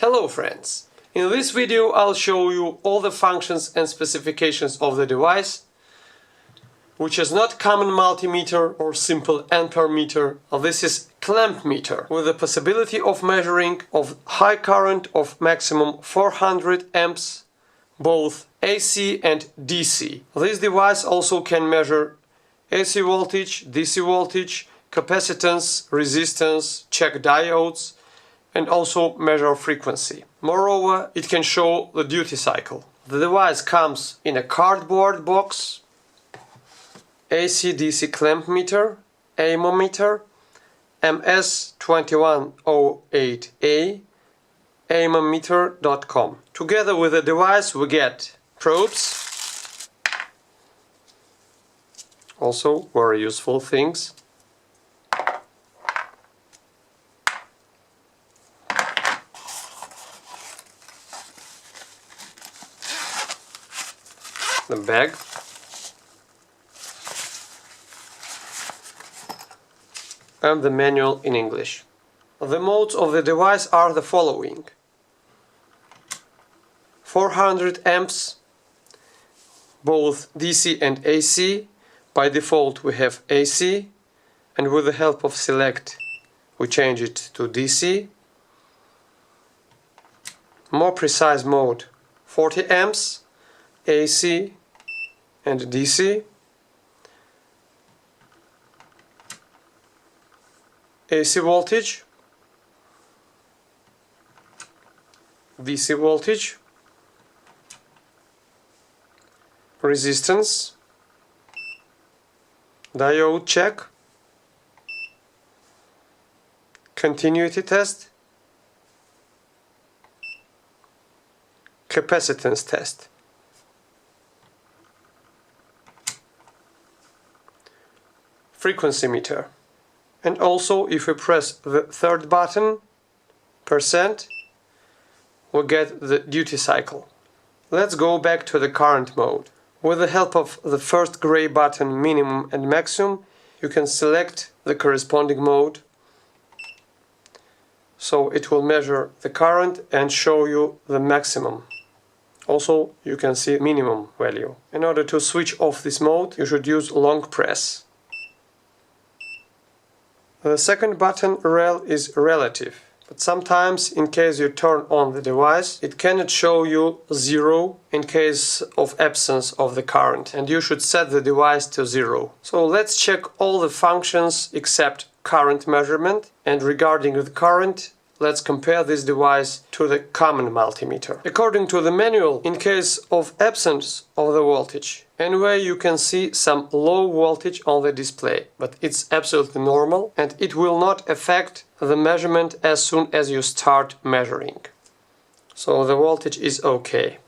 Hello friends! In this video I'll show you all the functions and specifications of the device, which is not common multimeter or simple ampere meter. This is clamp meter with the possibility of measuring of high current of maximum 400 amps, both AC and DC. This device also can measure AC voltage, DC voltage, capacitance, resistance, check diodes, and also measure frequency. Moreover, it can show the duty cycle. The device comes in a cardboard box, AC-DC clamp meter, A multimeter, MS2108A Multimeter.com. Together with the device we get probes, also very useful things, the bag, and the manual in English. The modes of the device are the following: 400 amps, both DC and AC. By default we have AC, and with the help of select we change it to DC. More precise mode, 40 amps, AC and DC, AC voltage, DC voltage, resistance, diode check, continuity test, capacitance test. Frequency meter. And also, if we press the third button, %, we get the duty cycle. Let's go back to the current mode. With the help of the first gray button, minimum and maximum, you can select the corresponding mode. So it will measure the current and show you the maximum. Also, you can see minimum value. In order to switch off this mode, you should use long press. The second button, rel, is relative, but sometimes in case you turn on the device it cannot show you 0 in case of absence of the current, and you should set the device to 0. So let's check all the functions except current measurement, and regarding the current, let's compare this device to the common multimeter. According to the manual, in case of absence of the voltage, anyway you can see some low voltage on the display, but it's absolutely normal and it will not affect the measurement as soon as you start measuring. So the voltage is okay.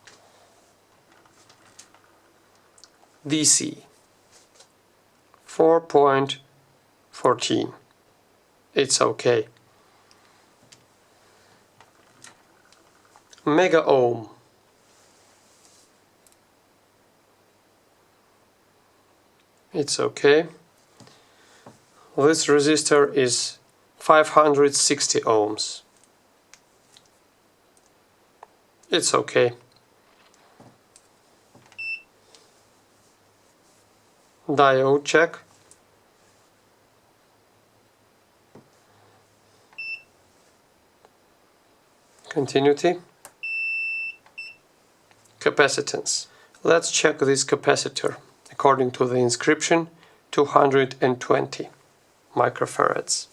DC 4.14. It's okay. Mega ohm. It's okay. This resistor is 560 ohms. It's okay. Diode check. Continuity. Capacitance. Let's check this capacitor. According to the inscription, 220 microfarads.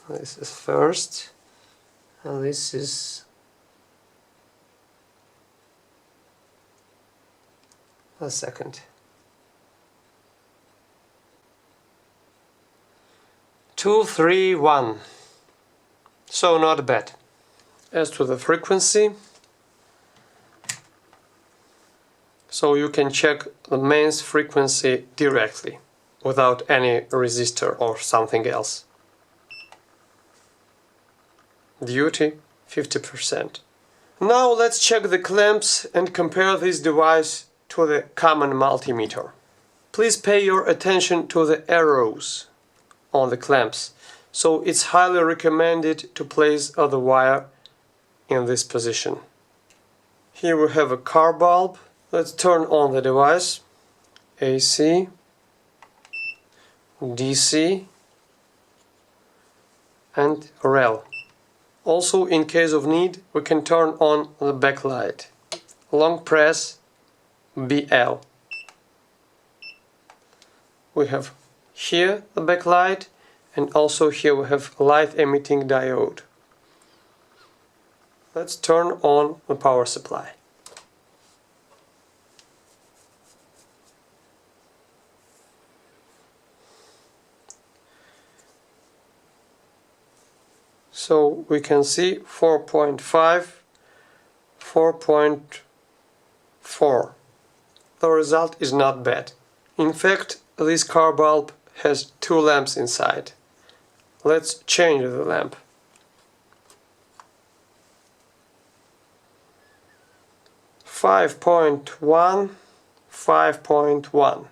This is first, and this is the second. 231. So not bad. As to the frequency, so you can check the mains frequency directly, without any resistor or something else. Duty 50%. Now let's check the clamps and compare this device to the common multimeter. Please pay your attention to the arrows on the clamps. so it's highly recommended to place the wire in this position. Here we have a car bulb. Let's turn on the device. AC, DC and REL. Also, in case of need, we can turn on the backlight. Long press BL. We have here the backlight, and also here we have light emitting diode. Let's turn on the power supply. So we can see 4.5, 4.4. The result is not bad. In fact, this car bulb has two lamps inside. Let's change the lamp. Five point one, 5.1.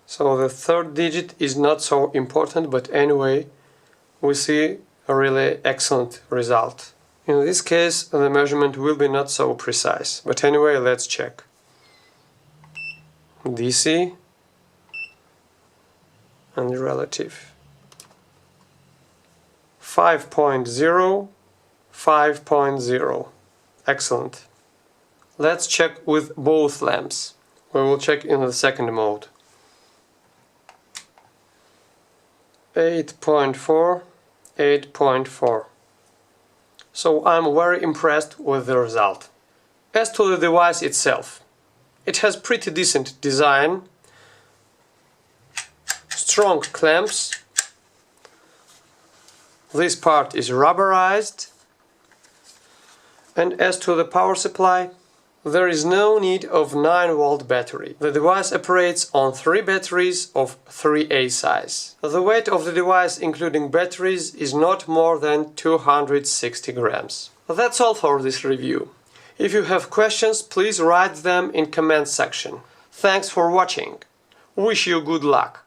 So the third digit is not so important, but anyway, we see a really excellent result. In this case, the measurement will be not so precise, but anyway, let's check. DC and relative. 5.0, 5.0. Excellent. Let's check with both lamps. We will check in the second mode. 8.4, 8.4. So I'm very impressed with the result. As to the device itself, it has pretty decent design, strong clamps, this part is rubberized, and as to the power supply, there is no need of 9-volt battery. The device operates on 3 batteries of 3A size. The weight of the device including batteries is not more than 260 grams. That's all for this review. If you have questions, please write them in comment section. Thanks for watching. Wish you good luck.